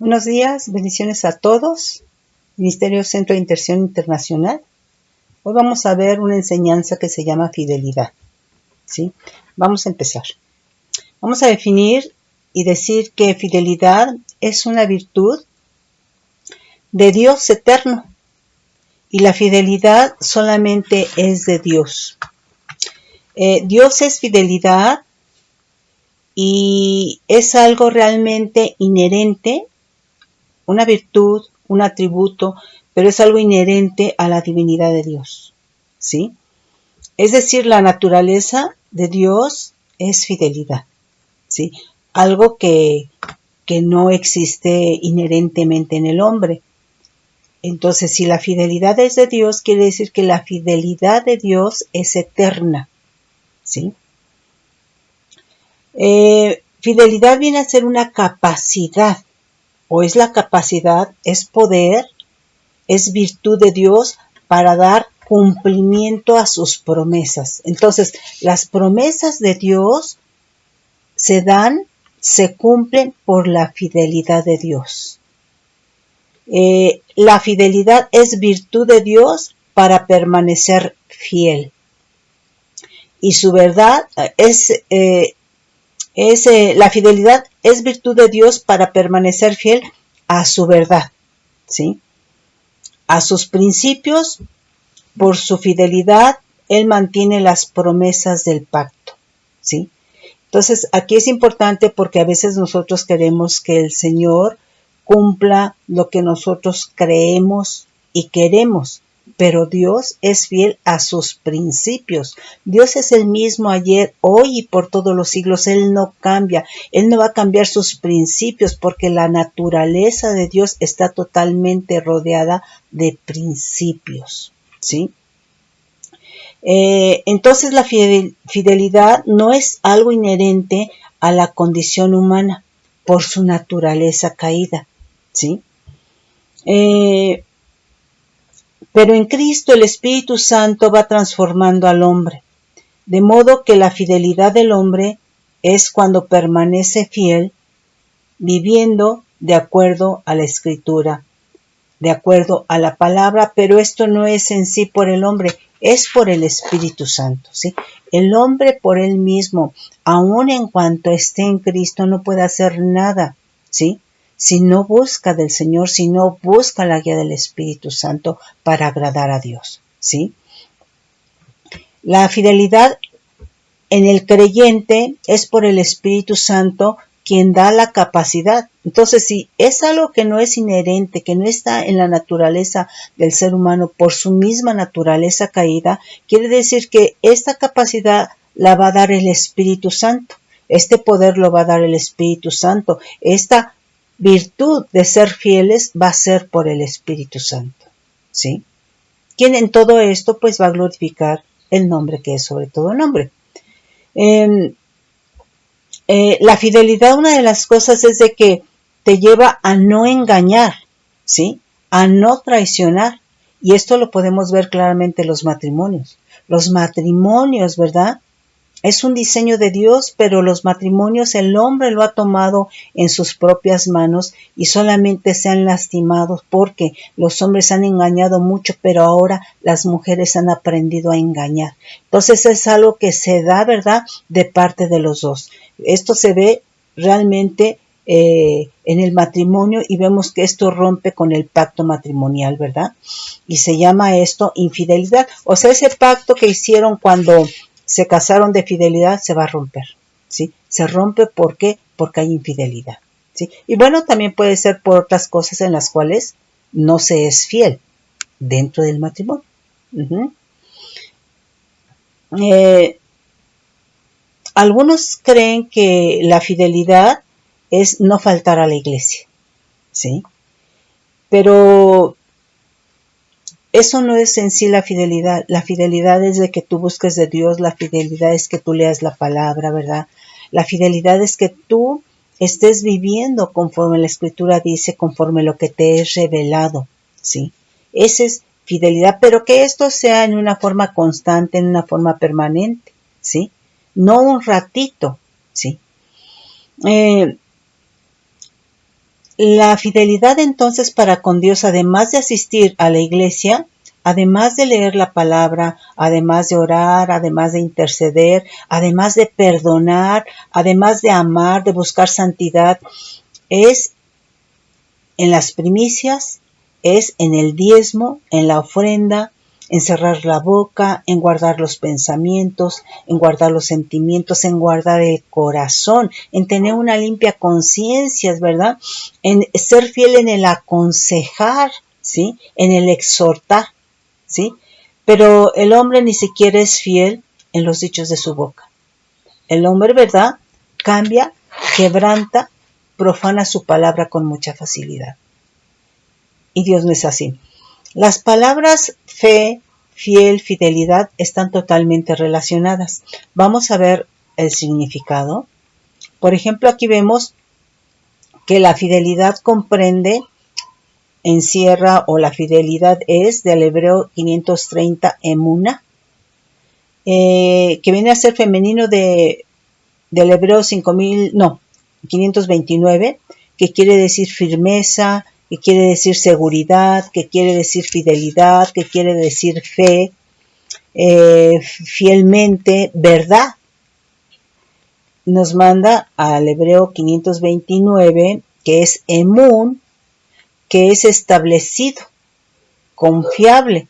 Buenos días, bendiciones a todos. Ministerio Centro de Intercesión Internacional. Hoy vamos a ver una enseñanza que se llama fidelidad. ¿Sí? Vamos a empezar. Vamos a definir y decir que fidelidad es una virtud de Dios eterno. Y la fidelidad solamente es de Dios. Dios es fidelidad y es algo realmente inherente, una virtud, un atributo, pero es algo inherente a la divinidad de Dios, ¿sí? Es decir, la naturaleza de Dios es fidelidad, ¿sí? Algo que no existe inherentemente en el hombre. Entonces, si la fidelidad es de Dios, quiere decir que la fidelidad de Dios es eterna, ¿sí? Fidelidad viene a ser una capacidad, o es la capacidad, es poder, es virtud de Dios para dar cumplimiento a sus promesas. Entonces, las promesas de Dios se cumplen por la fidelidad de Dios. La fidelidad es virtud de Dios para permanecer fiel. Y su verdad la fidelidad es virtud de Dios para permanecer fiel a su verdad, ¿sí? A sus principios. Por su fidelidad, Él mantiene las promesas del pacto, ¿sí? Entonces, aquí es importante porque a veces nosotros queremos que el Señor cumpla lo que nosotros creemos y queremos, pero Dios es fiel a sus principios. Dios es el mismo ayer, hoy y por todos los siglos. Él no cambia. Él no va a cambiar sus principios porque la naturaleza de Dios está totalmente rodeada de principios, ¿sí? Entonces la fidelidad no es algo inherente a la condición humana por su naturaleza caída, ¿sí? Pero en Cristo el Espíritu Santo va transformando al hombre, de modo que la fidelidad del hombre es cuando permanece fiel, viviendo de acuerdo a la Escritura, de acuerdo a la palabra, pero esto no es en sí por el hombre, es por el Espíritu Santo, ¿sí? El hombre por él mismo, aun en cuanto esté en Cristo, no puede hacer nada, ¿sí? Si no busca del Señor, si no busca la guía del Espíritu Santo para agradar a Dios, ¿sí? La fidelidad en el creyente es por el Espíritu Santo quien da la capacidad. Entonces, si es algo que no es inherente, que no está en la naturaleza del ser humano por su misma naturaleza caída, quiere decir que esta capacidad la va a dar el Espíritu Santo. Este poder lo va a dar el Espíritu Santo. Esta virtud de ser fieles va a ser por el Espíritu Santo, ¿sí? Quien en todo esto pues va a glorificar el nombre que es sobre todo nombre. La fidelidad, una de las cosas es de que te lleva a no engañar, ¿sí? A no traicionar. Y esto lo podemos ver claramente en los matrimonios. Los matrimonios, ¿verdad? Es un diseño de Dios, pero los matrimonios el hombre lo ha tomado en sus propias manos y solamente se han lastimado porque los hombres han engañado mucho, pero ahora las mujeres han aprendido a engañar. Entonces es algo que se da, ¿verdad?, de parte de los dos. Esto se ve realmente en el matrimonio y vemos que esto rompe con el pacto matrimonial, ¿verdad? Y se llama esto infidelidad. O sea, ese pacto que hicieron cuando se casaron de fidelidad se va a romper, ¿sí? Se rompe, ¿por qué? Porque hay infidelidad, ¿sí? Y bueno, también puede ser por otras cosas en las cuales no se es fiel dentro del matrimonio. Algunos creen que la fidelidad es no faltar a la iglesia, ¿sí? Pero eso no es en sí la fidelidad. La fidelidad es de que tú busques de Dios, la fidelidad es que tú leas la palabra, ¿verdad? La fidelidad es que tú estés viviendo conforme la Escritura dice, conforme lo que te es revelado, ¿sí? Esa es fidelidad, pero que esto sea en una forma constante, en una forma permanente, ¿sí? No un ratito, ¿sí? La fidelidad entonces para con Dios, además de asistir a la iglesia, además de leer la palabra, además de orar, además de interceder, además de perdonar, además de amar, de buscar santidad, es en las primicias, es en el diezmo, en la ofrenda, en cerrar la boca, en guardar los pensamientos, en guardar los sentimientos, en guardar el corazón, en tener una limpia conciencia, ¿verdad? En ser fiel en el aconsejar, ¿sí? En el exhortar, ¿sí? Pero el hombre ni siquiera es fiel en los dichos de su boca. El hombre, ¿verdad? Cambia, quebranta, profana su palabra con mucha facilidad. Y Dios no es así. Las palabras fe, fiel, fidelidad están totalmente relacionadas. Vamos a ver el significado. Por ejemplo, aquí vemos que la fidelidad comprende, encierra, o la fidelidad es del hebreo 530 emuna, que viene a ser femenino del hebreo 529, que quiere decir firmeza, que quiere decir seguridad, que quiere decir fidelidad, que quiere decir fe, fielmente, verdad. Nos manda al hebreo 529, que es emun, que es establecido, confiable,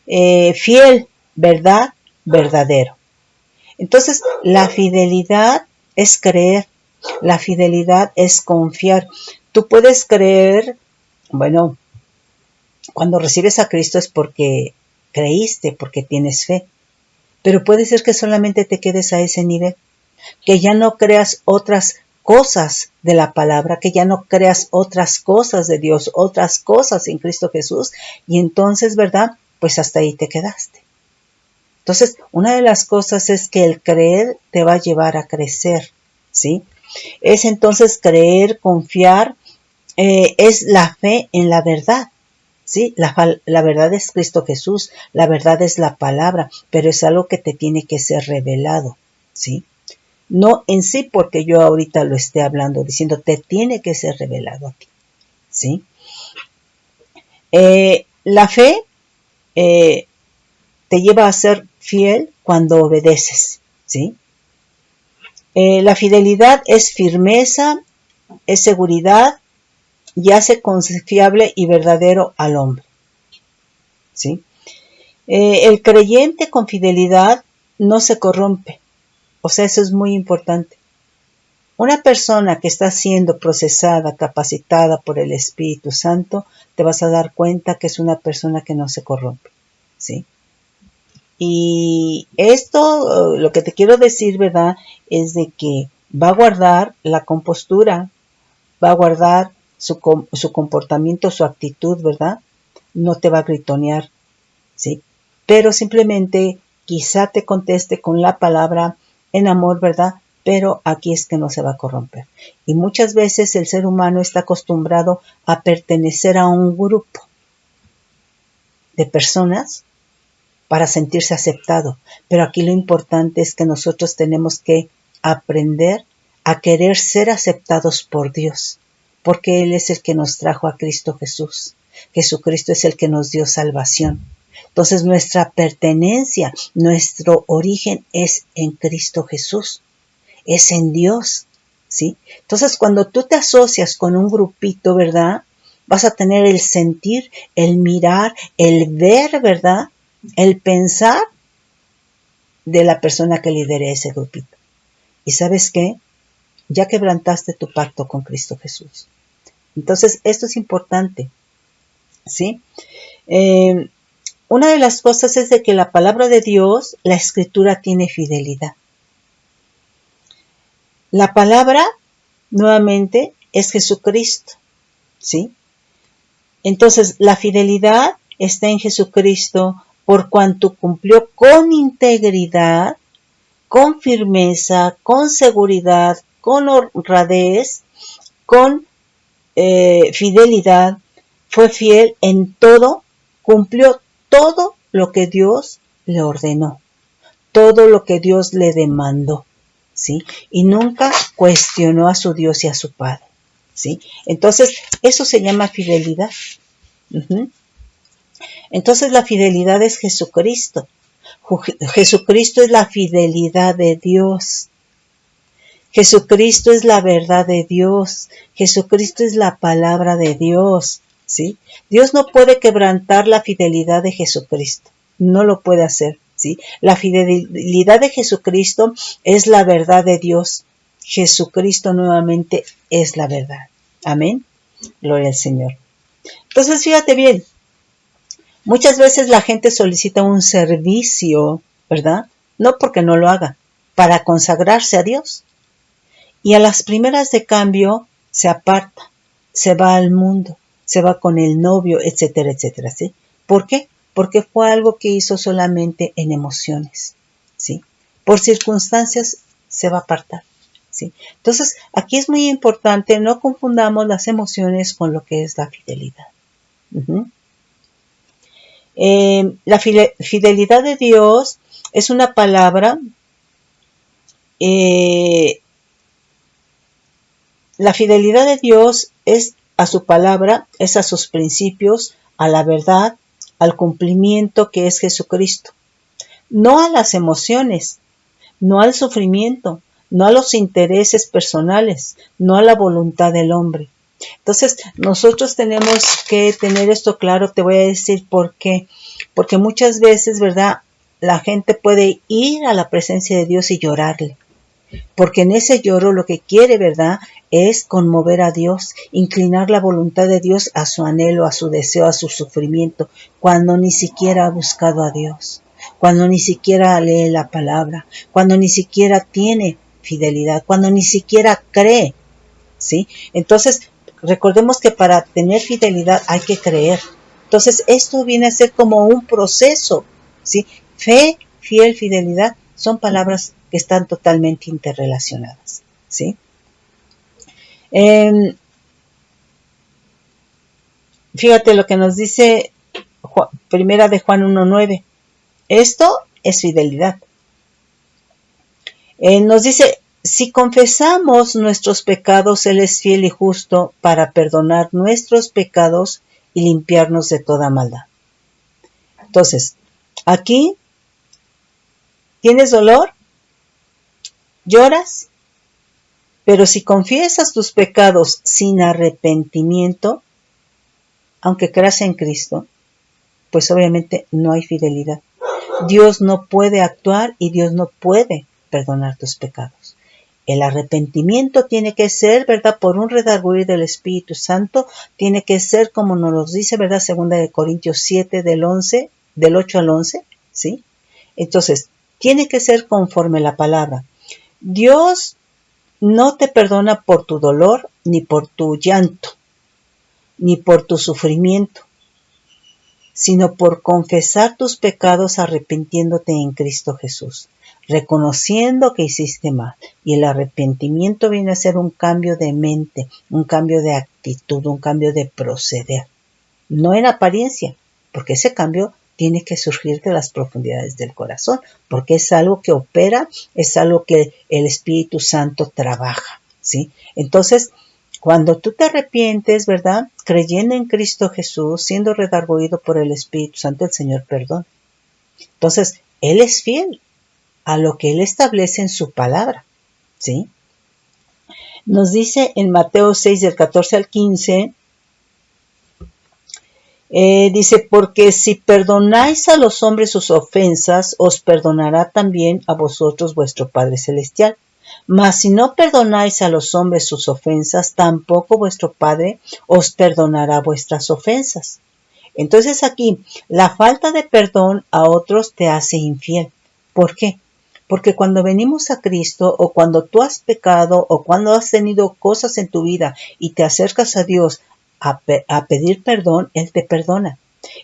fiel, verdad, verdadero. Entonces, la fidelidad es creer, la fidelidad es confiar. Tú puedes creer, bueno, cuando recibes a Cristo es porque creíste, porque tienes fe. Pero puede ser que solamente te quedes a ese nivel, que ya no creas otras cosas de la palabra, que ya no creas otras cosas de Dios, otras cosas en Cristo Jesús, y entonces, ¿verdad? Pues hasta ahí te quedaste. Entonces, una de las cosas es que el creer te va a llevar a crecer, ¿sí? Es entonces creer, confiar, es la fe en la verdad, ¿sí? La verdad es Cristo Jesús, la verdad es la palabra, pero es algo que te tiene que ser revelado, ¿sí? No en sí porque yo ahorita lo esté hablando, diciendo, te tiene que ser revelado a ti, ¿sí? La fe te lleva a ser fiel cuando obedeces, ¿sí? La fidelidad es firmeza, es seguridad y hace confiable y verdadero al hombre, ¿sí? El creyente con fidelidad no se corrompe, o sea, eso es muy importante. Una persona que está siendo procesada, capacitada por el Espíritu Santo, te vas a dar cuenta que es una persona que no se corrompe, ¿sí? Y esto, lo que te quiero decir, ¿verdad? Es de que va a guardar la compostura, va a guardar su comportamiento, su actitud, ¿verdad? No te va a gritonear, ¿sí? Pero simplemente quizá te conteste con la palabra en amor, ¿verdad? Pero aquí es que no se va a corromper. Y muchas veces el ser humano está acostumbrado a pertenecer a un grupo de personas para sentirse aceptado. Pero aquí lo importante es que nosotros tenemos que aprender a querer ser aceptados por Dios, porque Él es el que nos trajo a Cristo Jesús. Jesucristo es el que nos dio salvación. Entonces nuestra pertenencia, nuestro origen es en Cristo Jesús, es en Dios, ¿sí? Entonces cuando tú te asocias con un grupito, ¿verdad? Vas a tener el sentir, el mirar, el ver, ¿verdad? El pensar de la persona que lidere ese grupito. ¿Y sabes qué? Ya quebrantaste tu pacto con Cristo Jesús. Entonces, esto es importante, ¿sí? Una de las cosas es de que la palabra de Dios, la Escritura tiene fidelidad. La palabra, nuevamente, es Jesucristo, ¿sí? Entonces, la fidelidad está en Jesucristo por cuanto cumplió con integridad, con firmeza, con seguridad, con honradez, con fidelidad, fue fiel en todo, cumplió todo lo que Dios le ordenó, todo lo que Dios le demandó, ¿sí? Y nunca cuestionó a su Dios y a su Padre. ¿sí? Entonces, eso se llama fidelidad. Uh-huh. Entonces, la fidelidad es Jesucristo. Jesucristo es la fidelidad de Dios. Jesucristo es la verdad de Dios. Jesucristo es la palabra de Dios, ¿sí? Dios no puede quebrantar la fidelidad de Jesucristo. No lo puede hacer, ¿sí? La fidelidad de Jesucristo es la verdad de Dios. Jesucristo nuevamente es la verdad. Amén. Gloria al Señor. Entonces, fíjate bien. Muchas veces la gente solicita un servicio, ¿verdad? No porque no lo haga, para consagrarse a Dios. Y a las primeras de cambio se aparta, se va al mundo, se va con el novio, etcétera, etcétera, ¿sí? ¿Por qué? Porque fue algo que hizo solamente en emociones, ¿sí? Por circunstancias se va a apartar, ¿sí? Entonces, aquí es muy importante, no confundamos las emociones con lo que es la fidelidad. Uh-huh. La fidelidad de Dios es una palabra, la fidelidad de Dios es a su palabra, es a sus principios, a la verdad, al cumplimiento que es Jesucristo. No a las emociones, no al sufrimiento, no a los intereses personales, no a la voluntad del hombre. Entonces, nosotros tenemos que tener esto claro. Te voy a decir por qué. Porque muchas veces, ¿verdad?, la gente puede ir a la presencia de Dios y llorarle. Porque en ese lloro lo que quiere, ¿verdad?, es conmover a Dios, inclinar la voluntad de Dios a su anhelo, a su deseo, a su sufrimiento, cuando ni siquiera ha buscado a Dios, cuando ni siquiera lee la palabra, cuando ni siquiera tiene fidelidad, cuando ni siquiera cree, ¿sí? Entonces, recordemos que para tener fidelidad hay que creer. Entonces, esto viene a ser como un proceso, ¿sí? Fe, fiel, fidelidad son palabras que están totalmente interrelacionadas, ¿sí? Fíjate lo que nos dice Primera de Juan 1:9. Esto es fidelidad. Nos dice, si confesamos nuestros pecados, Él es fiel y justo para perdonar nuestros pecados y limpiarnos de toda maldad. Entonces, aquí, ¿tienes dolor? ¿Lloras? Pero si confiesas tus pecados sin arrepentimiento, aunque creas en Cristo, pues obviamente no hay fidelidad. Dios no puede actuar y Dios no puede perdonar tus pecados. El arrepentimiento tiene que ser, ¿verdad?, por un redarguir del Espíritu Santo, tiene que ser como nos lo dice, ¿verdad?, 2 Corintios 7 del 8 al 11, ¿sí? Entonces, tiene que ser conforme la palabra. Dios no te perdona por tu dolor, ni por tu llanto, ni por tu sufrimiento, sino por confesar tus pecados arrepintiéndote en Cristo Jesús, reconociendo que hiciste mal. Y el arrepentimiento viene a ser un cambio de mente, un cambio de actitud, un cambio de proceder. No en apariencia, porque ese cambio tiene que surgir de las profundidades del corazón, porque es algo que opera, es algo que el Espíritu Santo trabaja, ¿sí? Entonces, cuando tú te arrepientes, ¿verdad?, creyendo en Cristo Jesús, siendo redarguido por el Espíritu Santo, el Señor perdona. Entonces, Él es fiel a lo que Él establece en su palabra, ¿sí? Nos dice en Mateo 6, del 14 al 15, dice, porque si perdonáis a los hombres sus ofensas, os perdonará también a vosotros vuestro Padre Celestial. Mas si no perdonáis a los hombres sus ofensas, tampoco vuestro Padre os perdonará vuestras ofensas. Entonces aquí, la falta de perdón a otros te hace infiel. ¿Por qué? Porque cuando venimos a Cristo, o cuando tú has pecado, o cuando has tenido cosas en tu vida y te acercas a Dios a pedir perdón, Él te perdona.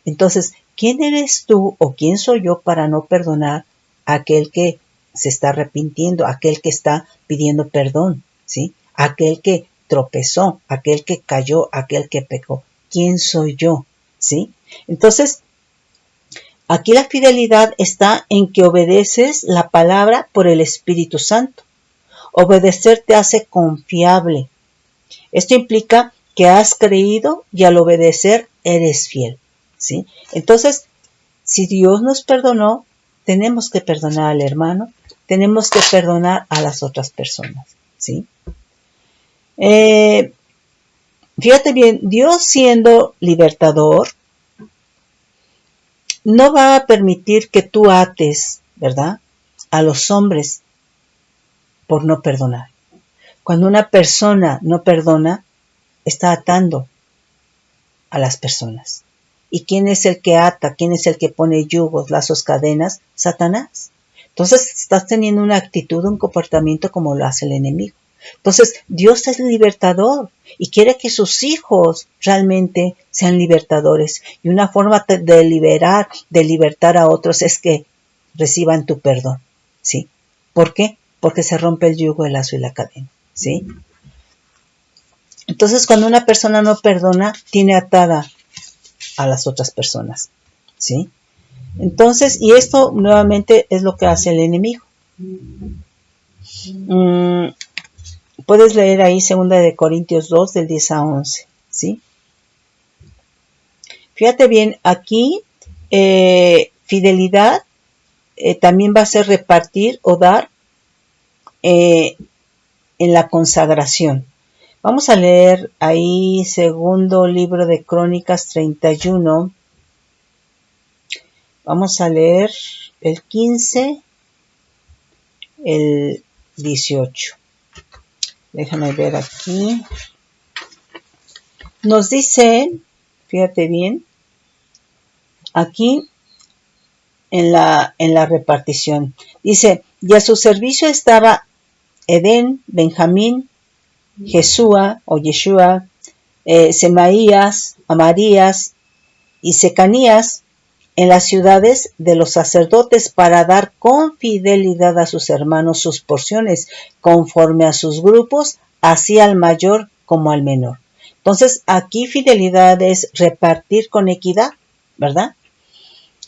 Entonces, ¿quién eres tú o quién soy yo para no perdonar a aquel que se está arrepintiendo, aquel que está pidiendo perdón, ¿sí? Aquel que tropezó, aquel que cayó, aquel que pecó? ¿Quién soy yo? ¿Sí? Entonces, aquí la fidelidad está en que obedeces la palabra por el Espíritu Santo. Obedecer te hace confiable. Esto implica que has creído y al obedecer eres fiel, ¿sí? Entonces, si Dios nos perdonó, tenemos que perdonar al hermano, tenemos que perdonar a las otras personas, ¿sí? Fíjate bien, Dios siendo libertador, no va a permitir que tú ates, ¿verdad?, a los hombres por no perdonar. Cuando una persona no perdona, está atando a las personas. ¿Y quién es el que ata? ¿Quién es el que pone yugos, lazos, cadenas? Satanás. Entonces estás teniendo una actitud, un comportamiento como lo hace el enemigo. Entonces Dios es libertador y quiere que sus hijos realmente sean libertadores. Y una forma de libertar a otros es que reciban tu perdón, ¿sí? ¿Por qué? Porque se rompe el yugo, el lazo y la cadena, ¿sí? Entonces, cuando una persona no perdona, tiene atada a las otras personas, ¿sí? Entonces, y esto nuevamente es lo que hace el enemigo. Puedes leer ahí 2 de Corintios 2, del 10 a 11, ¿sí? Fíjate bien, aquí fidelidad también va a ser repartir o dar en la consagración. Vamos a leer ahí 2 libro de Crónicas 31. Vamos a leer el 15, el 18. Déjame ver aquí. Nos dice, fíjate bien, aquí en la repartición. Dice, y a su servicio estaba Edén, Benjamín, Jesúa o Yeshua, Semaías, Amarías y Secanías en las ciudades de los sacerdotes para dar con fidelidad a sus hermanos sus porciones, conforme a sus grupos, así al mayor como al menor. Entonces, aquí fidelidad es repartir con equidad, ¿verdad?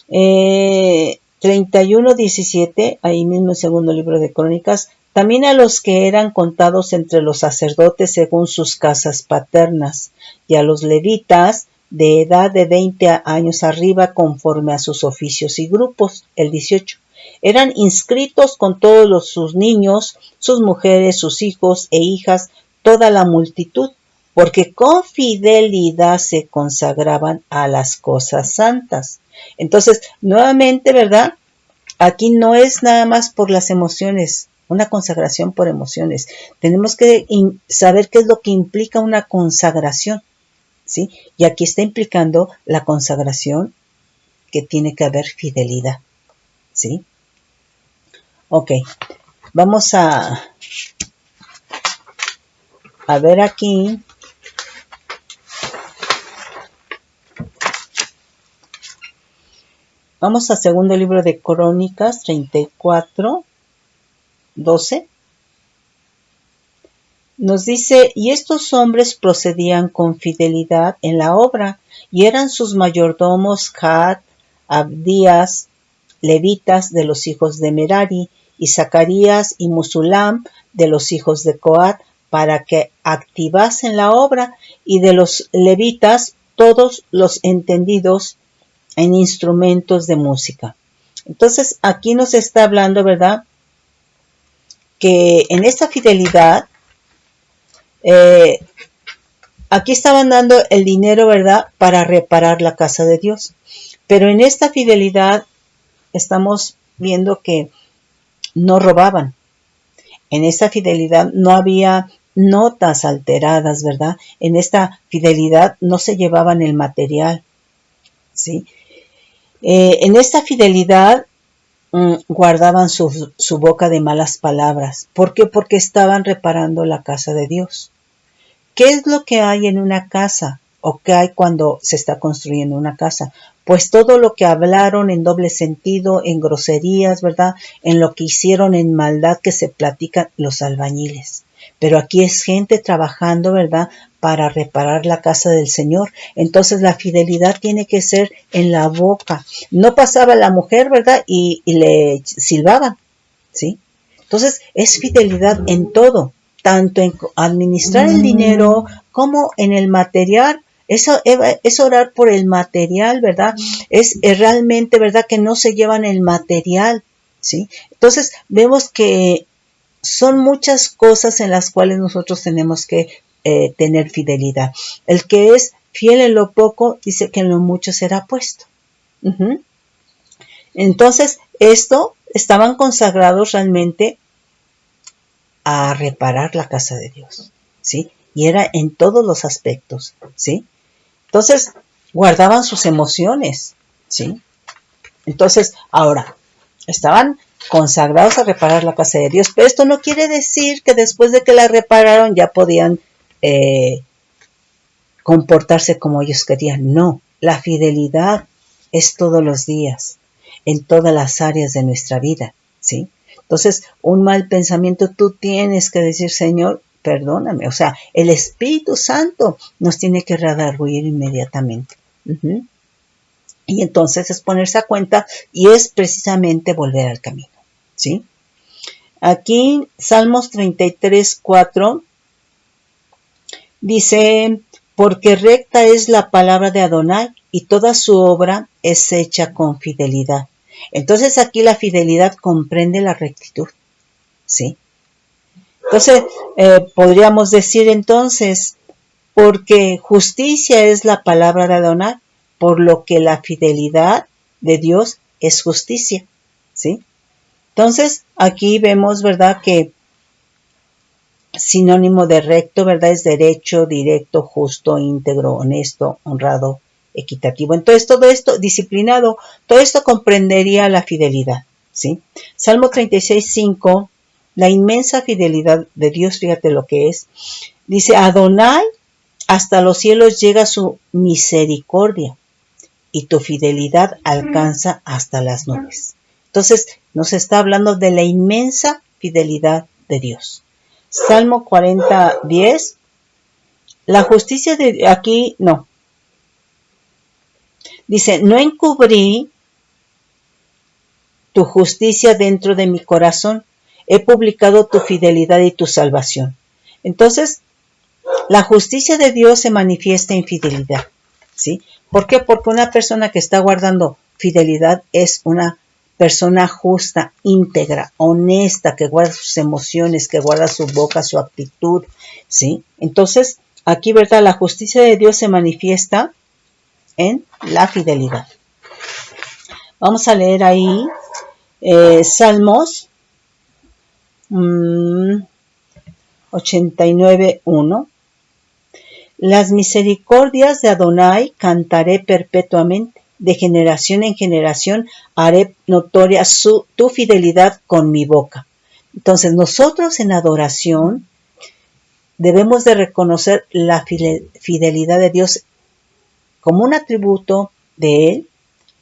31:17, ahí mismo en 2 libro de Crónicas, también a los que eran contados entre los sacerdotes según sus casas paternas, y a los levitas de edad de 20 años arriba conforme a sus oficios y grupos, el 18. Eran inscritos con todos sus niños, sus mujeres, sus hijos e hijas, toda la multitud, porque con fidelidad se consagraban a las cosas santas. Entonces, nuevamente, ¿verdad? Aquí no es nada más por las emociones, una consagración por emociones. Tenemos que saber qué es lo que implica una consagración, ¿sí? Y aquí está implicando la consagración que tiene que haber fidelidad, ¿sí? Ok, vamos a ver aquí. Vamos a 2 libro de Crónicas 34:12. Nos dice, y estos hombres procedían con fidelidad en la obra, y eran sus mayordomos Jaat, Abdías, levitas de los hijos de Merari, y Zacarías y Musulam de los hijos de Coat, para que activasen la obra, y de los levitas todos los entendidos en instrumentos de música. Entonces, aquí nos está hablando, ¿verdad?, que en esta fidelidad, aquí estaban dando el dinero, ¿verdad?, para reparar la casa de Dios. Pero en esta fidelidad estamos viendo que no robaban. En esta fidelidad no había notas alteradas, ¿verdad? En esta fidelidad no se llevaban el material, ¿sí? En esta fidelidad guardaban su boca de malas palabras. ¿Por qué? Porque estaban reparando la casa de Dios. ¿Qué es lo que hay en una casa? ¿O qué hay cuando se está construyendo una casa? Pues todo lo que hablaron en doble sentido, en groserías, ¿verdad? En lo que hicieron en maldad que se platican los albañiles. Pero aquí es gente trabajando, ¿verdad?, para reparar la casa del Señor. Entonces la fidelidad tiene que ser en la boca. No pasaba la mujer, ¿verdad?, y le silbaban, ¿sí? Entonces es fidelidad en todo. tanto en administrar el dinero como en el material. Eso es orar por el material, ¿verdad? Es realmente, ¿verdad? Que no se llevan el material, ¿sí? Entonces, vemos que son muchas cosas en las cuales nosotros tenemos que tener fidelidad. El que es fiel en lo poco, dice que en lo mucho será puesto. Uh-huh. Entonces, estaban consagrados realmente a reparar la casa de Dios, ¿sí? Y era en todos los aspectos, ¿sí? Entonces, guardaban sus emociones, ¿sí? Entonces, ahora, estaban consagrados a reparar la casa de Dios, pero esto no quiere decir que después de que la repararon ya podían comportarse como ellos querían. No, la fidelidad es todos los días, en todas las áreas de nuestra vida, ¿sí? Entonces, un mal pensamiento tú tienes que decir, Señor, perdóname. O sea, el Espíritu Santo nos tiene que redarguir inmediatamente. Uh-huh. Y entonces es ponerse a cuenta y es precisamente volver al camino, ¿sí? Aquí, Salmos 33:4 dice, porque recta es la palabra de Adonai y toda su obra es hecha con fidelidad. Entonces aquí la fidelidad comprende la rectitud, ¿sí? Entonces, podríamos decir entonces, porque justicia es la palabra de Adonai, por lo que la fidelidad de Dios es justicia, ¿sí? Entonces, aquí vemos, ¿verdad?, que sinónimo de recto, ¿verdad?, es derecho, directo, justo, íntegro, honesto, honrado, equitativo. Entonces, todo esto, disciplinado, todo esto comprendería la fidelidad, ¿sí? Salmo 36:5, la inmensa fidelidad de Dios, fíjate lo que es. Dice, Adonai, hasta los cielos llega su misericordia y tu fidelidad alcanza hasta las nubes. Entonces, nos está hablando de la inmensa fidelidad de Dios. Salmo 40:10, la justicia de aquí, no. Dice, no encubrí tu justicia dentro de mi corazón, he publicado tu fidelidad y tu salvación. Entonces, la justicia de Dios se manifiesta en fidelidad, ¿sí? ¿Por qué? Porque una persona que está guardando fidelidad es una persona justa, íntegra, honesta, que guarda sus emociones, que guarda su boca, su actitud, ¿sí? Entonces, aquí, ¿verdad? La justicia de Dios se manifiesta en la fidelidad. Vamos a leer ahí Salmos 89:1. Las misericordias de Adonai cantaré perpetuamente, de generación en generación haré notoria tu fidelidad con mi boca. Entonces nosotros en adoración debemos de reconocer la fidelidad de Dios como un atributo de Él,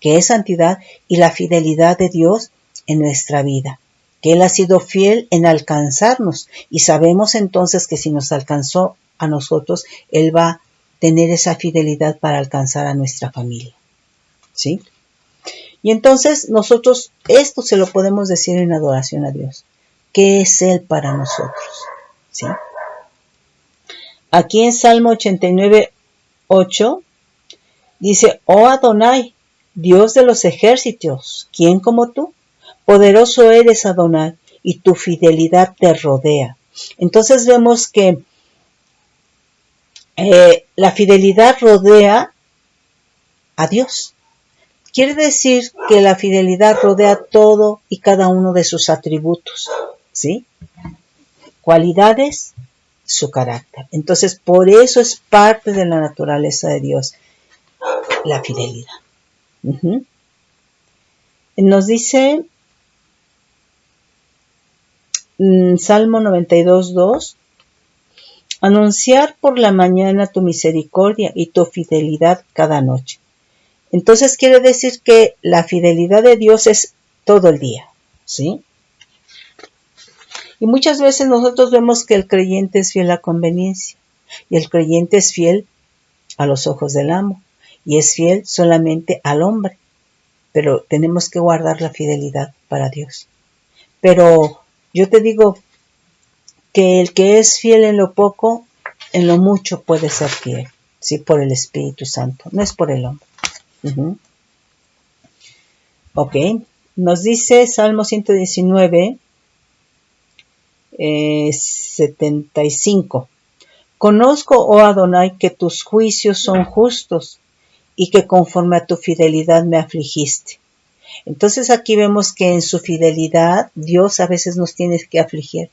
que es santidad, y la fidelidad de Dios en nuestra vida, que Él ha sido fiel en alcanzarnos, y sabemos entonces que si nos alcanzó a nosotros, Él va a tener esa fidelidad para alcanzar a nuestra familia, ¿sí? Y entonces nosotros esto se lo podemos decir en adoración a Dios. ¿Qué es Él para nosotros? ¿Sí? Aquí en Salmo 89:8 dice, oh Adonai, Dios de los ejércitos, ¿quién como tú? Poderoso eres, Adonai, y tu fidelidad te rodea. Entonces vemos que la fidelidad rodea a Dios. Quiere decir que la fidelidad rodea todo y cada uno de sus atributos, ¿sí? Cualidades, su carácter. Entonces, por eso es parte de la naturaleza de Dios, la fidelidad. Uh-huh. Nos dice Salmo 92:2, anunciar por la mañana tu misericordia y tu fidelidad cada noche. Entonces quiere decir que la fidelidad de Dios es todo el día, ¿sí? Y muchas veces nosotros vemos que el creyente es fiel a conveniencia y el creyente es fiel a los ojos del amo y es fiel solamente al hombre, pero tenemos que guardar la fidelidad para Dios. Pero yo te digo, que el que es fiel en lo poco, en lo mucho puede ser fiel, ¿sí? Por el Espíritu Santo, no es por el hombre. Ok, nos dice Salmo 119, 75. Conozco, oh Adonai, que tus juicios son justos y que conforme a tu fidelidad me afligiste. Entonces aquí vemos que en su fidelidad Dios a veces nos tiene que afligir.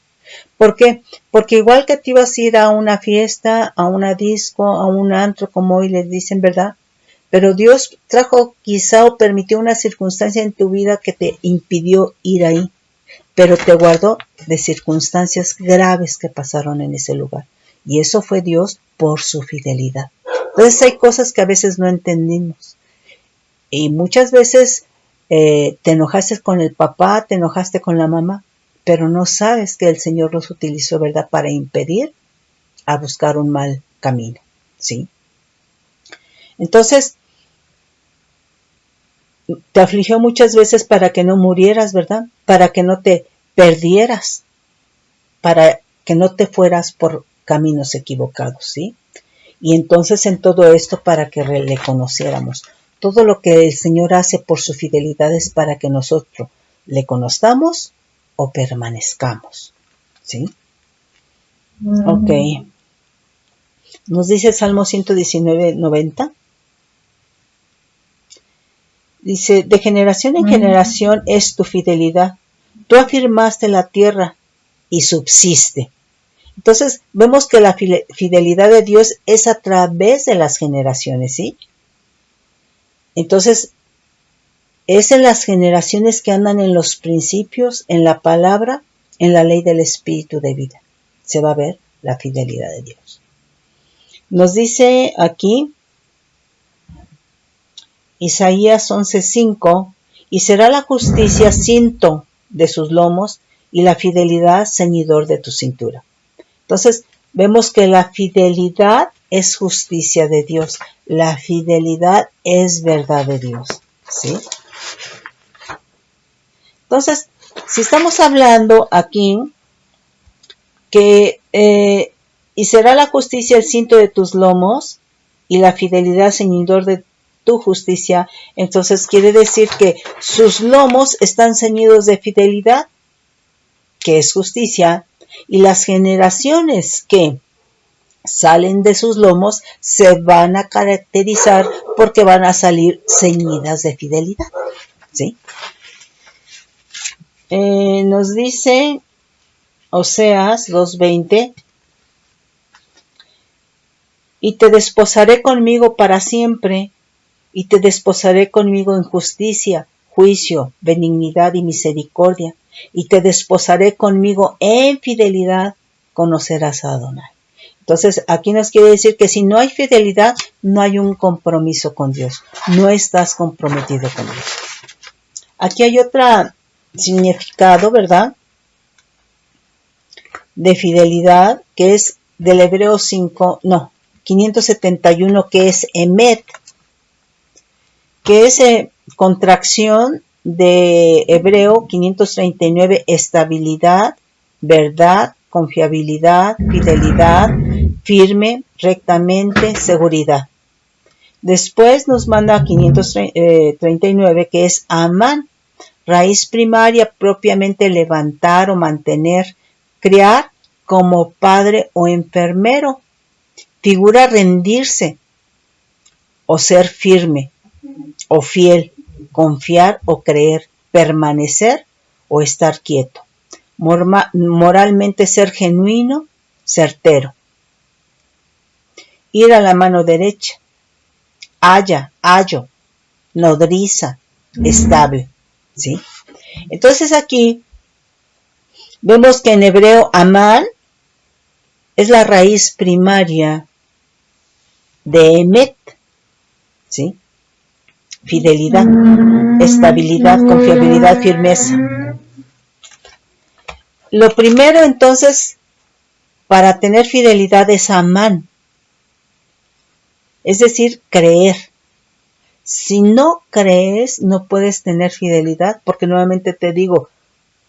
¿Por qué? Porque igual que te ibas a ir a una fiesta, a una disco, a un antro, como hoy les dicen, ¿verdad? Pero Dios trajo quizá o permitió una circunstancia en tu vida que te impidió ir ahí, pero te guardó de circunstancias graves que pasaron en ese lugar. Y eso fue Dios por su fidelidad. Entonces hay cosas que a veces no entendimos. Y muchas veces te enojaste con el papá, te enojaste con la mamá, pero no sabes que el Señor los utilizó, ¿verdad?, para impedir a buscar un mal camino, ¿sí? Entonces, te afligió muchas veces para que no murieras, ¿verdad? Para que no te perdieras, para que no te fueras por caminos equivocados, ¿sí? Y entonces en todo esto para que le conociéramos. Todo lo que el Señor hace por su fidelidad es para que nosotros le conozcamos o permanezcamos, ¿sí? Ok. Nos dice Salmo 119, 90. Dice, de generación en generación es tu fidelidad. Tú afirmaste la tierra y subsiste. Entonces, vemos que la fidelidad de Dios es a través de las generaciones, ¿sí? Entonces, es en las generaciones que andan en los principios, en la palabra, en la ley del Espíritu de vida. Se va a ver la fidelidad de Dios. Nos dice aquí Isaías 11:5, y será la justicia cinto de sus lomos y la fidelidad ceñidor de tu cintura. Entonces, vemos que la fidelidad es justicia de Dios. La fidelidad es verdad de Dios, ¿sí? Entonces, si estamos hablando aquí que y será la justicia el cinto de tus lomos y la fidelidad ceñidor de tu justicia, entonces quiere decir que sus lomos están ceñidos de fidelidad, que es justicia, y las generaciones que salen de sus lomos se van a caracterizar porque van a salir ceñidas de fidelidad, ¿sí? Nos dice Oseas 2:20, y te desposaré conmigo para siempre, y te desposaré conmigo en justicia, juicio, benignidad y misericordia, y te desposaré conmigo en fidelidad, conocerás a Adonai. Entonces, aquí nos quiere decir que si no hay fidelidad, no hay un compromiso con Dios, no estás comprometido con Dios. Aquí hay otro significado, ¿verdad?, de fidelidad, que es del Hebreo 571, que es Emet, que es contracción de Hebreo 539, estabilidad, verdad, confiabilidad, fidelidad, firme, rectamente, seguridad. Después nos manda a 539, que es Amán, raíz primaria, propiamente levantar o mantener, criar como padre o enfermero, figura rendirse o ser firme o fiel, confiar o creer, permanecer o estar quieto, moralmente ser genuino, certero, ir a la mano derecha, ayo, nodriza, estable, ¿sí? Entonces aquí vemos que en hebreo Amán es la raíz primaria de Emet, ¿sí? Fidelidad, estabilidad, confiabilidad, firmeza. Lo primero entonces para tener fidelidad es Amán, es decir, creer. Si no crees, no puedes tener fidelidad, porque nuevamente te digo,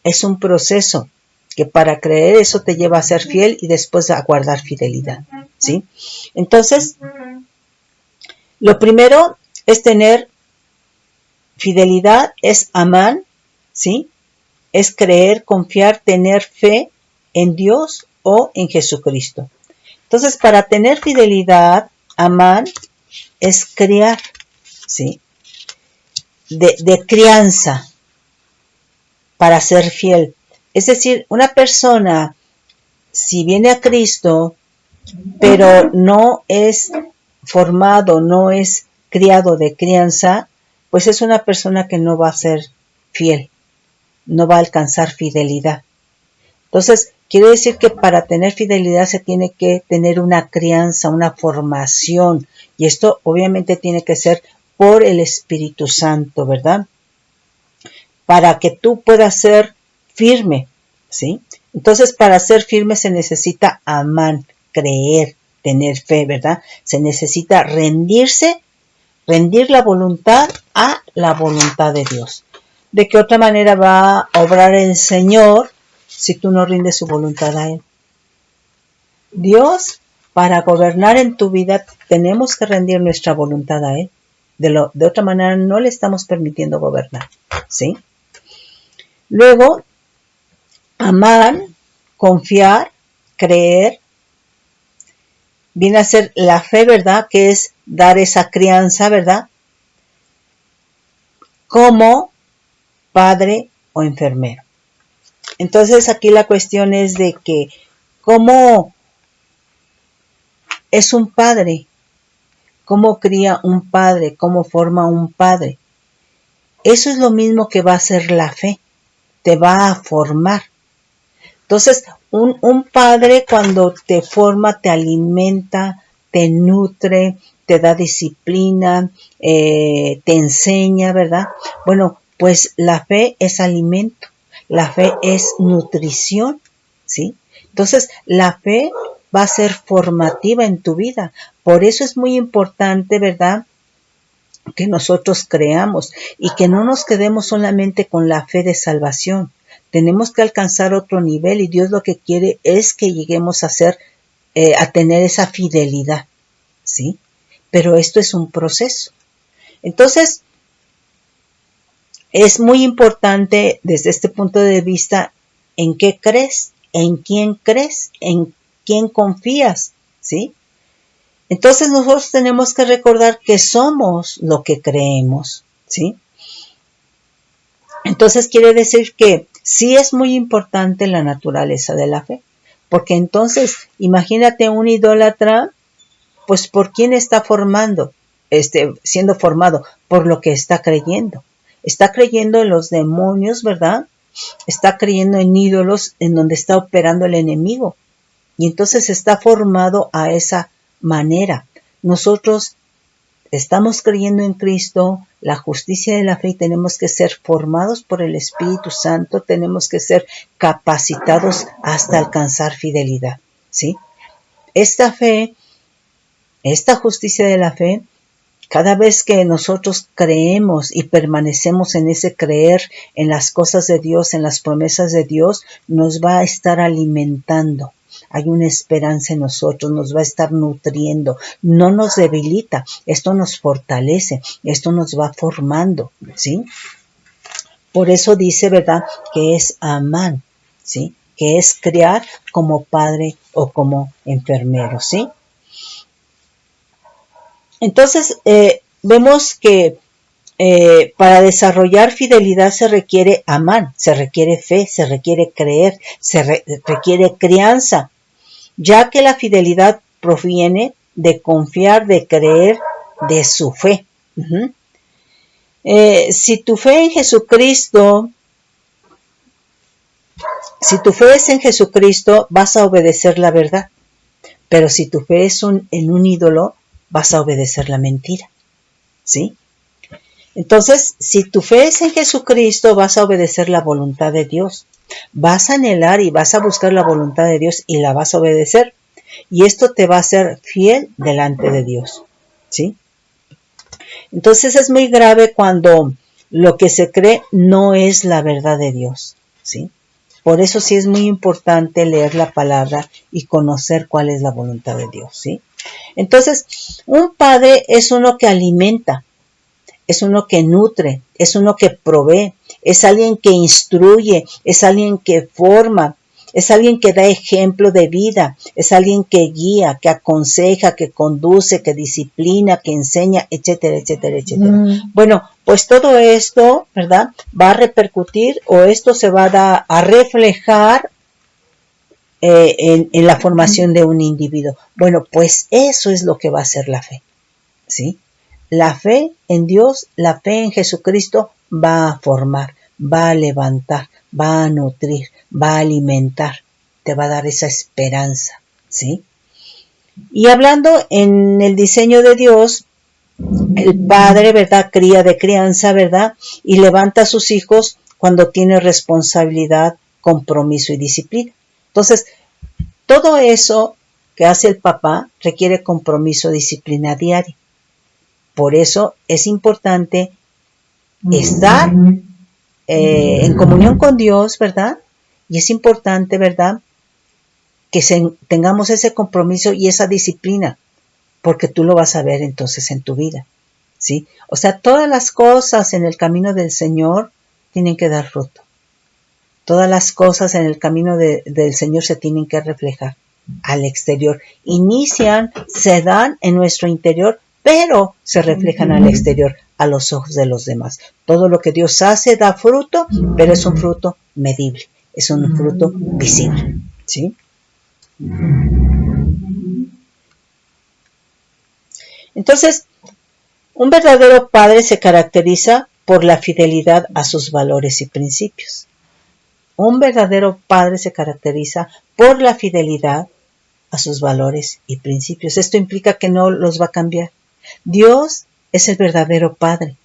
es un proceso. que para creer eso te lleva a ser fiel y después a guardar fidelidad, ¿sí? Entonces, lo primero es tener fidelidad, es amar, ¿sí? Es creer, confiar, tener fe en Dios o en Jesucristo. Entonces, para tener fidelidad, amar es criar, ¿sí? De crianza para ser fiel. Es decir, una persona, si viene a Cristo, pero no es formado, no es criado de crianza, pues es una persona que no va a ser fiel, no va a alcanzar fidelidad. Entonces, quiere decir que para tener fidelidad se tiene que tener una crianza, una formación, y esto obviamente tiene que ser por el Espíritu Santo, ¿verdad? Para que tú puedas ser firme, ¿sí? Entonces, para ser firme se necesita amar, creer, tener fe, ¿verdad? Se necesita rendir la voluntad a la voluntad de Dios. ¿De qué otra manera va a obrar el Señor si tú no rindes su voluntad a Él? Dios, para gobernar en tu vida, tenemos que rendir nuestra voluntad a Él. De otra manera, no le estamos permitiendo gobernar, ¿sí? Luego, amar, confiar, creer, viene a ser la fe, ¿verdad? Que es dar esa crianza, ¿verdad? Como padre o enfermero. Entonces aquí la cuestión es de que cómo es un padre, cómo cría un padre, cómo forma un padre. Eso es lo mismo que va a hacer la fe, te va a formar. Entonces, un padre cuando te forma, te alimenta, te nutre, te da disciplina, te enseña, ¿verdad? Bueno, pues la fe es alimento, la fe es nutrición, ¿sí? Entonces, la fe va a ser formativa en tu vida. Por eso es muy importante, ¿verdad?, que nosotros creamos y que no nos quedemos solamente con la fe de salvación. Tenemos que alcanzar otro nivel y Dios lo que quiere es que lleguemos a tener esa fidelidad, ¿sí? Pero esto es un proceso. Entonces, es muy importante desde este punto de vista en qué crees, en quién confías, ¿sí? Entonces nosotros tenemos que recordar que somos lo que creemos, ¿sí? Entonces quiere decir que sí es muy importante la naturaleza de la fe, porque entonces imagínate un idólatra, pues ¿por quién está siendo formado? Por lo que está creyendo. Está creyendo en los demonios, ¿verdad? Está creyendo en ídolos en donde está operando el enemigo. Y entonces está formado a esa manera. Nosotros estamos creyendo en Cristo, la justicia de la fe, y tenemos que ser formados por el Espíritu Santo, tenemos que ser capacitados hasta alcanzar fidelidad, ¿sí? Esta fe, esta justicia de la fe, cada vez que nosotros creemos y permanecemos en ese creer en las cosas de Dios, en las promesas de Dios, nos va a estar alimentando. Hay una esperanza en nosotros, nos va a estar nutriendo, no nos debilita, esto nos fortalece, esto nos va formando, ¿sí? Por eso dice, ¿verdad?, que es amar, ¿sí? Que es criar como padre o como enfermero, ¿sí? Entonces, vemos que para desarrollar fidelidad se requiere amar, se requiere fe, se requiere creer, requiere crianza, ya que la fidelidad proviene de confiar, de creer, de su fe. Si tu fe es en Jesucristo, vas a obedecer la verdad. Pero si tu fe es en un ídolo, vas a obedecer la mentira, ¿sí? Entonces, si tu fe es en Jesucristo, vas a obedecer la voluntad de Dios. Vas a anhelar y vas a buscar la voluntad de Dios y la vas a obedecer. Y esto te va a hacer fiel delante de Dios, ¿sí? Entonces es muy grave cuando lo que se cree no es la verdad de Dios, ¿sí? Por eso sí es muy importante leer la palabra y conocer cuál es la voluntad de Dios, ¿sí? Entonces, un padre es uno que alimenta, es uno que nutre, es uno que provee, es alguien que instruye, es alguien que forma, es alguien que da ejemplo de vida, es alguien que guía, que aconseja, que conduce, que disciplina, que enseña, etcétera, etcétera, etcétera. Bueno, pues todo esto, ¿verdad? Va a repercutir o esto se va a reflejar en la formación de un individuo. Bueno, pues eso es lo que va a ser la fe, ¿sí? La fe en Dios, la fe en Jesucristo va a formar, va a levantar, va a nutrir, va a alimentar, te va a dar esa esperanza, ¿sí? Y hablando en el diseño de Dios, el padre, ¿verdad? Cría de crianza, ¿verdad? Y levanta a sus hijos cuando tiene responsabilidad, compromiso y disciplina. Entonces, todo eso que hace el papá requiere compromiso, disciplina diaria. Por eso es importante estar en comunión con Dios, ¿verdad? Y es importante, ¿verdad? Que tengamos ese compromiso y esa disciplina, porque tú lo vas a ver entonces en tu vida, ¿sí? O sea, todas las cosas en el camino del Señor tienen que dar fruto. Todas las cosas en el camino del Señor se tienen que reflejar al exterior. Inician, se dan en nuestro interior, pero se reflejan al exterior, a los ojos de los demás. Todo lo que Dios hace da fruto, pero es un fruto medible, es un fruto visible, ¿sí? Entonces, un verdadero padre se caracteriza por la fidelidad a sus valores y principios. Un verdadero padre se caracteriza por la fidelidad a sus valores y principios. Esto implica que no los va a cambiar. Dios es el verdadero Padre,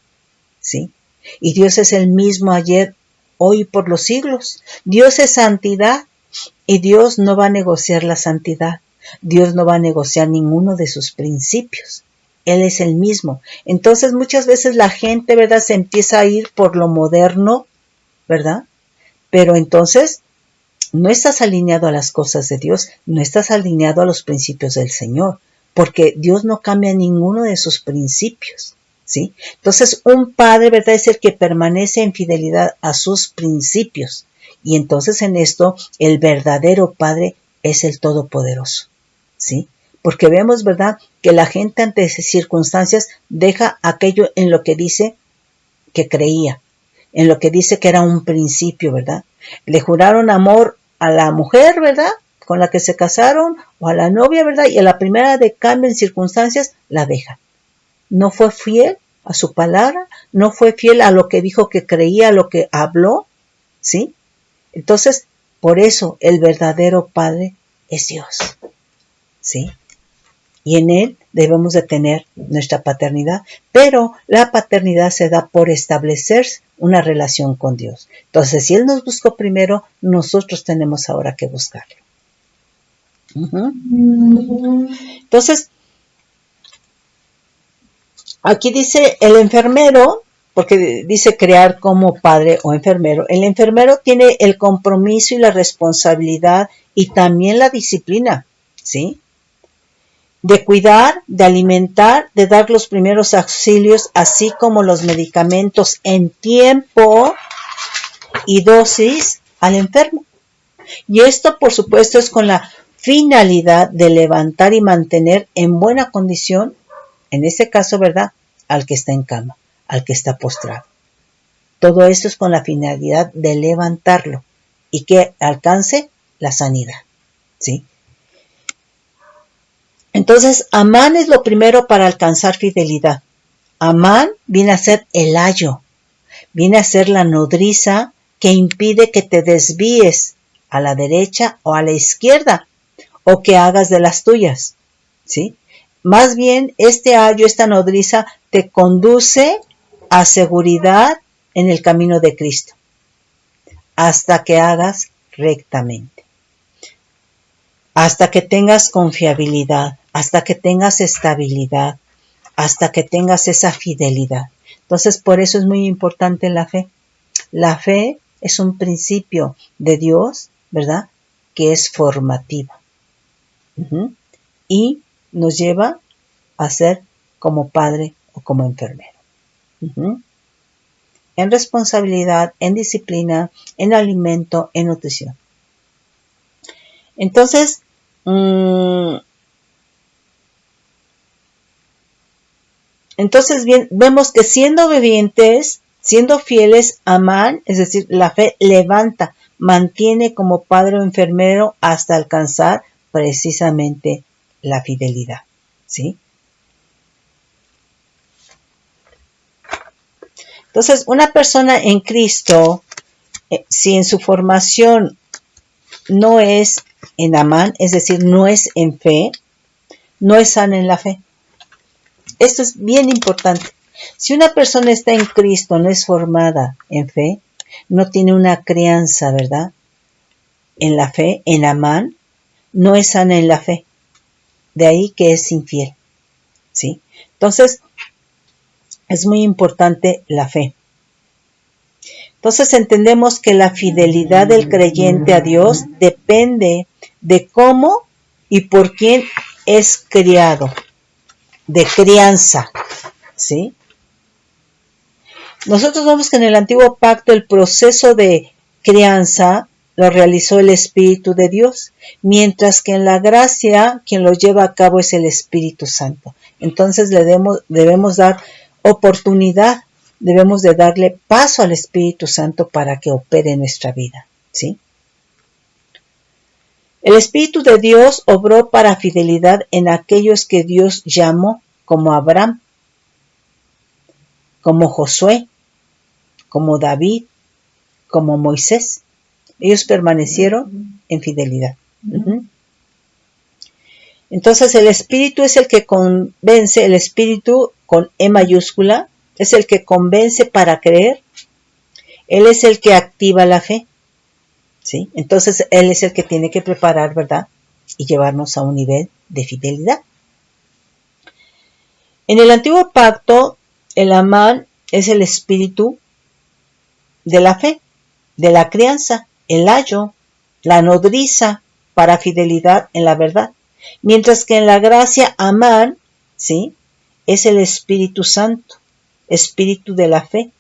¿sí? Y Dios es el mismo ayer, hoy y por los siglos. Dios es santidad y Dios no va a negociar la santidad. Dios no va a negociar ninguno de sus principios. Él es el mismo. Entonces muchas veces la gente, ¿verdad?, se empieza a ir por lo moderno, ¿verdad? Pero entonces no estás alineado a las cosas de Dios, no estás alineado a los principios del Señor, porque Dios no cambia ninguno de sus principios, ¿sí? Entonces, un padre, ¿verdad?, es el que permanece en fidelidad a sus principios. Y entonces en esto, el verdadero padre es el Todopoderoso, ¿sí? Porque vemos, ¿verdad?, que la gente ante esas circunstancias deja aquello en lo que dice que creía, en lo que dice que era un principio, ¿verdad? Le juraron amor a la mujer, ¿verdad?, con la que se casaron, o a la novia, ¿verdad? Y a la primera de cambio en circunstancias, la dejan. No fue fiel a su palabra, no fue fiel a lo que dijo que creía, a lo que habló, ¿sí? Entonces, por eso el verdadero Padre es Dios, ¿sí? Y en Él debemos de tener nuestra paternidad, pero la paternidad se da por establecer una relación con Dios. Entonces, si Él nos buscó primero, nosotros tenemos ahora que buscarlo. Entonces, aquí dice el enfermero, porque dice crear como padre o enfermero. El enfermero tiene el compromiso y la responsabilidad y también la disciplina, ¿sí?, de cuidar, de alimentar, de dar los primeros auxilios, así como los medicamentos en tiempo y dosis al enfermo. Y esto, por supuesto, es con la finalidad de levantar y mantener en buena condición, en este caso, ¿verdad?, al que está en cama, al que está postrado. Todo esto es con la finalidad de levantarlo y que alcance la sanidad, ¿sí? Entonces, Amán es lo primero para alcanzar fidelidad. Amán viene a ser el ayo, viene a ser la nodriza que impide que te desvíes a la derecha o a la izquierda o que hagas de las tuyas, ¿sí? Más bien, este ayo, esta nodriza, te conduce a seguridad en el camino de Cristo hasta que hagas rectamente, hasta que tengas confiabilidad, hasta que tengas estabilidad, hasta que tengas esa fidelidad. Entonces, por eso es muy importante la fe. La fe es un principio de Dios, ¿verdad? Que es formativo. Y nos lleva a ser como padre o como enfermero. En responsabilidad, en disciplina, en alimento, en nutrición. Entonces, bien, vemos que siendo obedientes, siendo fieles, aman, es decir, la fe levanta, mantiene como padre o enfermero hasta alcanzar precisamente la fidelidad, ¿sí? Entonces, una persona en Cristo, si en su formación no es en amán, es decir, no es en fe, no es sana en la fe. Esto es bien importante. Si una persona está en Cristo, no es formada en fe, no tiene una crianza, ¿verdad? En la fe, en amán, no es sana en la fe. De ahí que es infiel, ¿sí? Entonces, es muy importante la fe. Entonces entendemos que la fidelidad del creyente a Dios depende de cómo y por quién es criado, de crianza, ¿sí? Nosotros vemos que en el antiguo pacto el proceso de crianza lo realizó el Espíritu de Dios, mientras que en la gracia quien lo lleva a cabo es el Espíritu Santo. Entonces debemos dar oportunidad, debemos de darle paso al Espíritu Santo para que opere en nuestra vida, ¿sí? El Espíritu de Dios obró para fidelidad en aquellos que Dios llamó, como Abraham, como Josué, como David, como Moisés. Ellos permanecieron en fidelidad. Entonces el Espíritu es el que convence, el Espíritu con E mayúscula, es el que convence para creer. Él es el que activa la fe, ¿sí? Entonces Él es el que tiene que preparar, ¿verdad? Y llevarnos a un nivel de fidelidad. En el antiguo pacto, el amán es el espíritu de la fe, de la crianza, el ayo, la nodriza para fidelidad en la verdad. Mientras que en la gracia, amán, ¿sí? Es el Espíritu Santo, espíritu de la fe,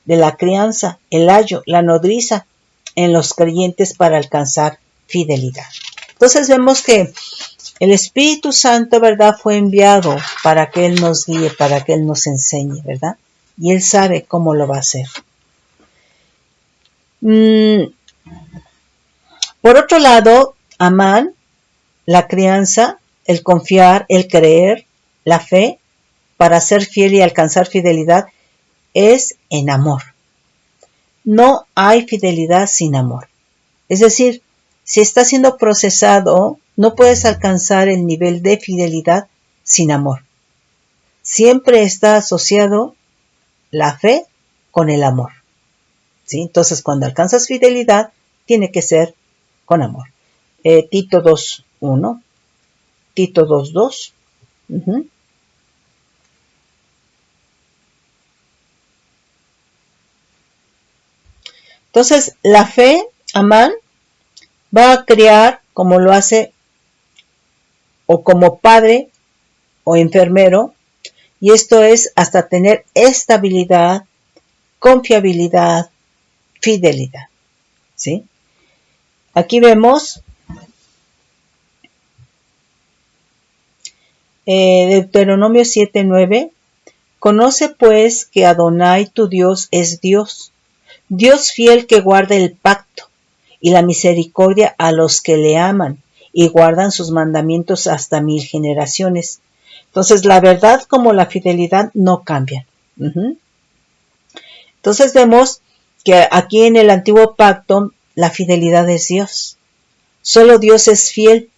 de la crianza, el ayo, la nodriza en los creyentes para alcanzar fidelidad. Entonces vemos que el Espíritu Santo, ¿verdad?, fue enviado para que Él nos guíe, para que Él nos enseñe, ¿verdad? Y Él sabe cómo lo va a hacer. Por otro lado, amán, la crianza, el confiar, el creer, la fe, para ser fiel y alcanzar fidelidad, es en amor. No hay fidelidad sin amor. Es decir, si está siendo procesado, no puedes alcanzar el nivel de fidelidad sin amor. Siempre está asociado la fe con el amor, ¿sí? Entonces, cuando alcanzas fidelidad, tiene que ser con amor. Tito 2:1, Tito 2:2. Entonces, la fe, amán, va a criar como lo hace o como padre o enfermero, y esto es hasta tener estabilidad, confiabilidad, fidelidad, ¿sí? Aquí vemos Deuteronomio 7:9. Conoce pues que Adonai tu Dios es Dios, Dios fiel que guarda el pacto y la misericordia a los que le aman y guardan sus mandamientos hasta 1000 generaciones. Entonces, la verdad como la fidelidad no cambian. Entonces, vemos que aquí en el antiguo pacto, la fidelidad es Dios. Solo Dios es fiel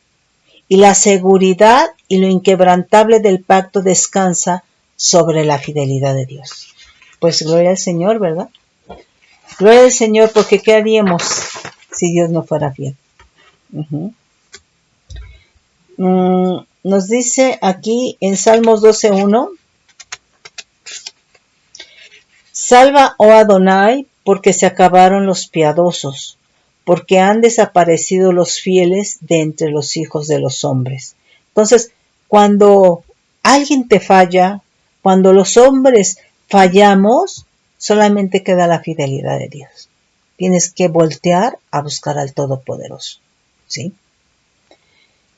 y la seguridad y lo inquebrantable del pacto descansa sobre la fidelidad de Dios. Pues gloria al Señor, ¿verdad? Gloria al Señor, porque ¿qué haríamos si Dios no fuera fiel? Nos dice aquí en Salmos 12:1, salva, oh Adonai, porque se acabaron los piadosos, porque han desaparecido los fieles de entre los hijos de los hombres. Entonces, cuando alguien te falla, cuando los hombres fallamos, solamente queda la fidelidad de Dios. Tienes que voltear a buscar al Todopoderoso, ¿sí?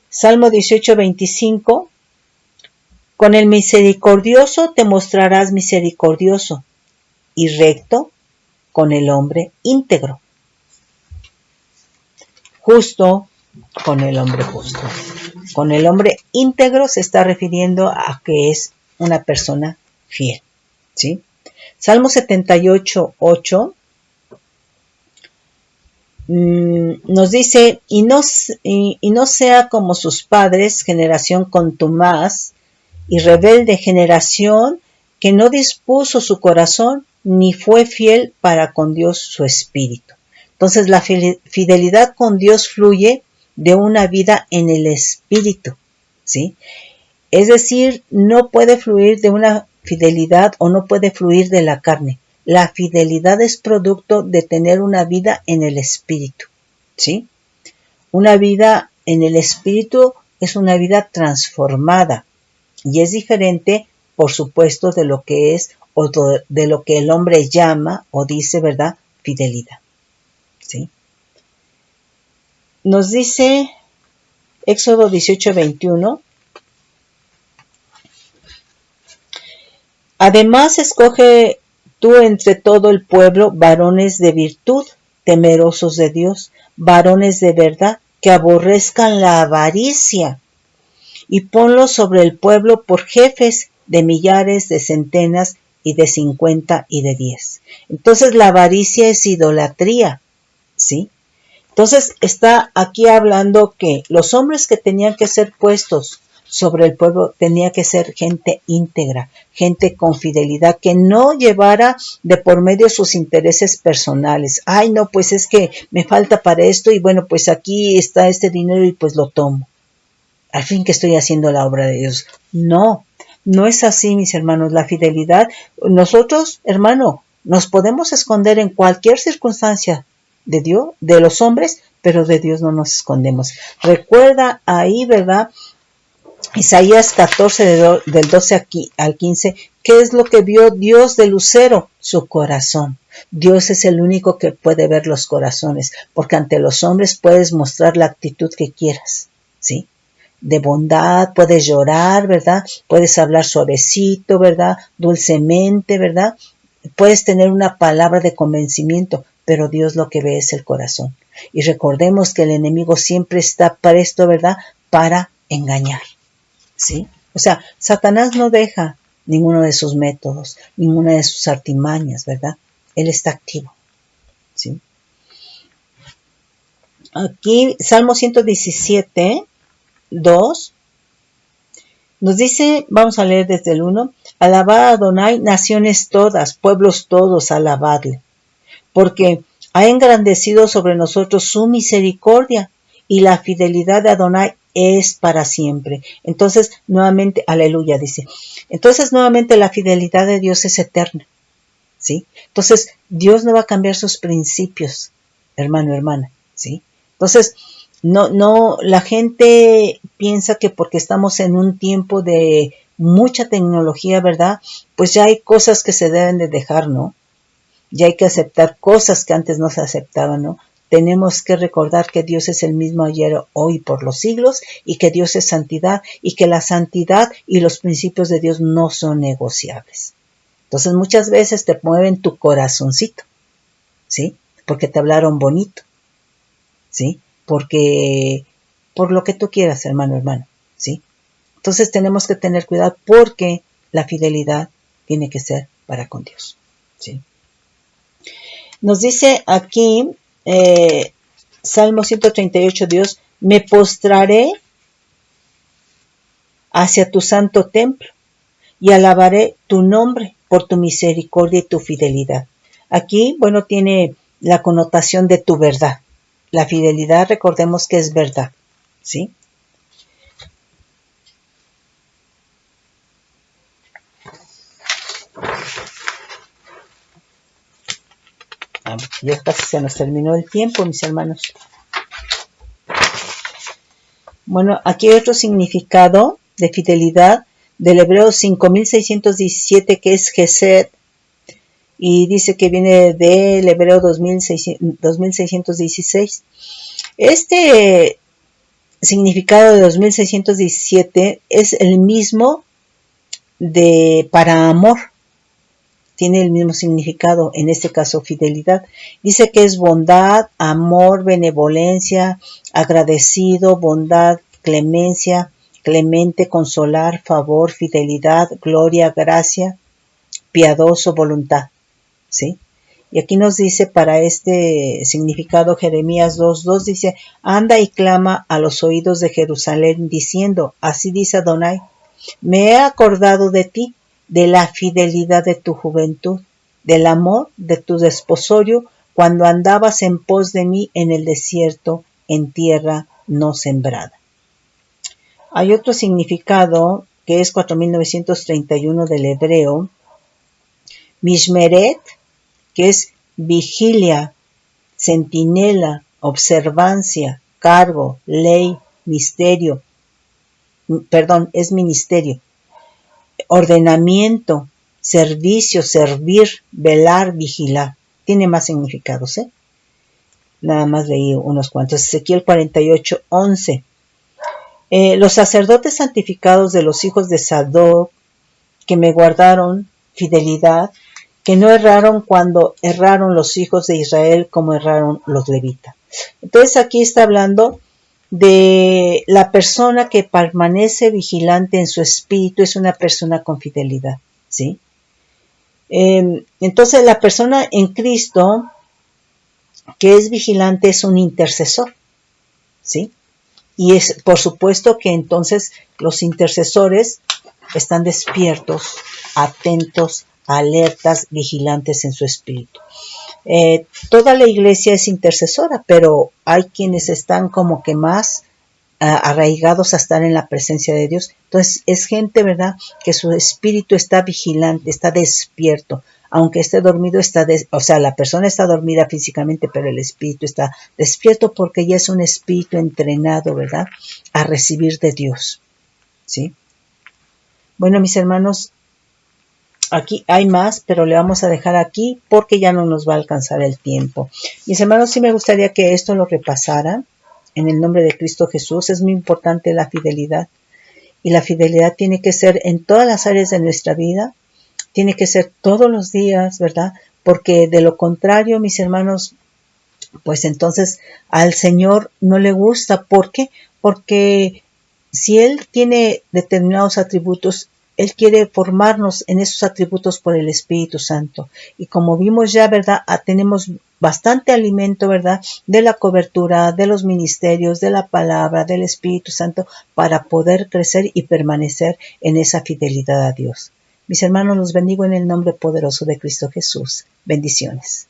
Salmo 18:25. Con el misericordioso te mostrarás misericordioso y recto con el hombre íntegro. Justo con el hombre justo. Con el hombre íntegro se está refiriendo a que es una persona fiel, ¿sí? Salmo 78:8 nos dice, y no sea como sus padres, generación contumaz y rebelde, generación que no dispuso su corazón ni fue fiel para con Dios su espíritu. Entonces la fidelidad con Dios fluye de una vida en el espíritu, ¿sí? Es decir, no puede fluir de una fidelidad o no puede fluir de la carne. La fidelidad es producto de tener una vida en el espíritu, ¿sí? Una vida en el espíritu es una vida transformada y es diferente, por supuesto, de lo que es o de lo que el hombre llama o dice, ¿verdad? Fidelidad, ¿sí? Nos dice Éxodo 18:21. Además, escoge tú entre todo el pueblo varones de virtud, temerosos de Dios, varones de verdad, que aborrezcan la avaricia, y ponlos sobre el pueblo por jefes de millares, de centenas y de 50 y de 10. Entonces la avaricia es idolatría, ¿sí? Entonces está aquí hablando que los hombres que tenían que ser puestos sobre el pueblo tenía que ser gente íntegra, gente con fidelidad, que no llevara de por medio sus intereses personales. Ay, no, pues es que me falta para esto y bueno, pues aquí está este dinero y pues lo tomo. Al fin que estoy haciendo la obra de Dios. No, no es así, mis hermanos. La fidelidad, nosotros, hermano, nos podemos esconder en cualquier circunstancia de Dios, de los hombres, pero de Dios no nos escondemos. Recuerda ahí, ¿verdad? Isaías 14 del 12 al 15, ¿qué es lo que vio Dios de Lucero? Su corazón. Dios es el único que puede ver los corazones, porque ante los hombres puedes mostrar la actitud que quieras, ¿sí? De bondad, puedes llorar, ¿verdad? Puedes hablar suavecito, ¿verdad? Dulcemente, ¿verdad? Puedes tener una palabra de convencimiento, pero Dios lo que ve es el corazón. Y recordemos que el enemigo siempre está presto, ¿verdad? Para engañar, ¿sí? O sea, Satanás no deja ninguno de sus métodos, ninguna de sus artimañas, ¿verdad? Él está activo, ¿sí? Aquí, Salmo 117, 2, nos dice, vamos a leer desde el 1, alabad a Adonai, naciones todas, pueblos todos, alabadle, porque ha engrandecido sobre nosotros su misericordia y la fidelidad de Adonai es para siempre. Entonces, nuevamente, aleluya, dice. Entonces, nuevamente, la fidelidad de Dios es eterna, ¿sí? Entonces, Dios no va a cambiar sus principios, hermano, hermana, ¿sí? Entonces, no, la gente piensa que porque estamos en un tiempo de mucha tecnología, ¿verdad? Pues ya hay cosas que se deben de dejar, ¿no? Ya hay que aceptar cosas que antes no se aceptaban, ¿no? Tenemos que recordar que Dios es el mismo ayer, hoy, por los siglos, y que Dios es santidad, y que la santidad y los principios de Dios no son negociables. Entonces muchas veces te mueven tu corazoncito, ¿sí? Porque te hablaron bonito, ¿sí? Porque, por lo que tú quieras, hermano, hermano, ¿sí? Entonces tenemos que tener cuidado porque la fidelidad tiene que ser para con Dios, ¿sí? Nos dice aquí, Salmo 138, Dios, me postraré hacia tu santo templo y alabaré tu nombre por tu misericordia y tu fidelidad. Aquí, bueno, tiene la connotación de tu verdad. La fidelidad, recordemos que es verdad, ¿sí? Ya casi se nos terminó el tiempo, mis hermanos. Bueno, aquí hay otro significado de fidelidad del hebreo 5617, que es Gesed, y dice que viene del hebreo 2616. Este significado de 2617 es el mismo de para amor. Tiene el mismo significado, en este caso fidelidad. Dice que es bondad, amor, benevolencia, agradecido, bondad, clemencia, clemente, consolar, favor, fidelidad, gloria, gracia, piadoso, voluntad. ¿Sí? Y aquí nos dice para este significado Jeremías 2:2, dice, anda y clama a los oídos de Jerusalén diciendo, así dice Adonai, me he acordado de ti, de la fidelidad de tu juventud, del amor de tu desposorio, cuando andabas en pos de mí en el desierto, en tierra no sembrada. Hay otro significado que es 4931 del hebreo, Mishmeret, que es vigilia, centinela, observancia, cargo, ley, misterio, es ministerio, ordenamiento, servicio, servir, velar, vigilar. Tiene más significados, ¿eh? Nada más leí unos cuantos. Ezequiel 48:11. Los sacerdotes santificados de los hijos de Sadoc, que me guardaron fidelidad, que no erraron cuando erraron los hijos de Israel como erraron los levitas. Entonces aquí está hablando de la persona que permanece vigilante en su espíritu, es una persona con fidelidad, ¿sí? Entonces la persona en Cristo que es vigilante es un intercesor, ¿sí? Y es por supuesto que entonces los intercesores están despiertos, atentos, alertas, vigilantes en su espíritu. Toda la iglesia es intercesora, pero hay quienes están como que más arraigados a estar en la presencia de Dios. Entonces es gente, ¿verdad?, que su espíritu está vigilante, está despierto. Aunque esté dormido, la persona está dormida físicamente, pero el espíritu está despierto porque ya es un espíritu entrenado, ¿verdad?, a recibir de Dios, ¿sí? Bueno, mis hermanos, aquí hay más, pero le vamos a dejar aquí porque ya no nos va a alcanzar el tiempo. Mis hermanos, sí me gustaría que esto lo repasaran en el nombre de Cristo Jesús. Es muy importante la fidelidad. Y la fidelidad tiene que ser en todas las áreas de nuestra vida. Tiene que ser todos los días, ¿verdad? Porque de lo contrario, mis hermanos, pues entonces al Señor no le gusta. ¿Por qué? Porque si Él tiene determinados atributos, Él quiere formarnos en esos atributos por el Espíritu Santo. Y como vimos ya, ¿verdad?, tenemos bastante alimento, ¿verdad?, de la cobertura, de los ministerios, de la palabra, del Espíritu Santo, para poder crecer y permanecer en esa fidelidad a Dios. Mis hermanos, los bendigo en el nombre poderoso de Cristo Jesús. Bendiciones.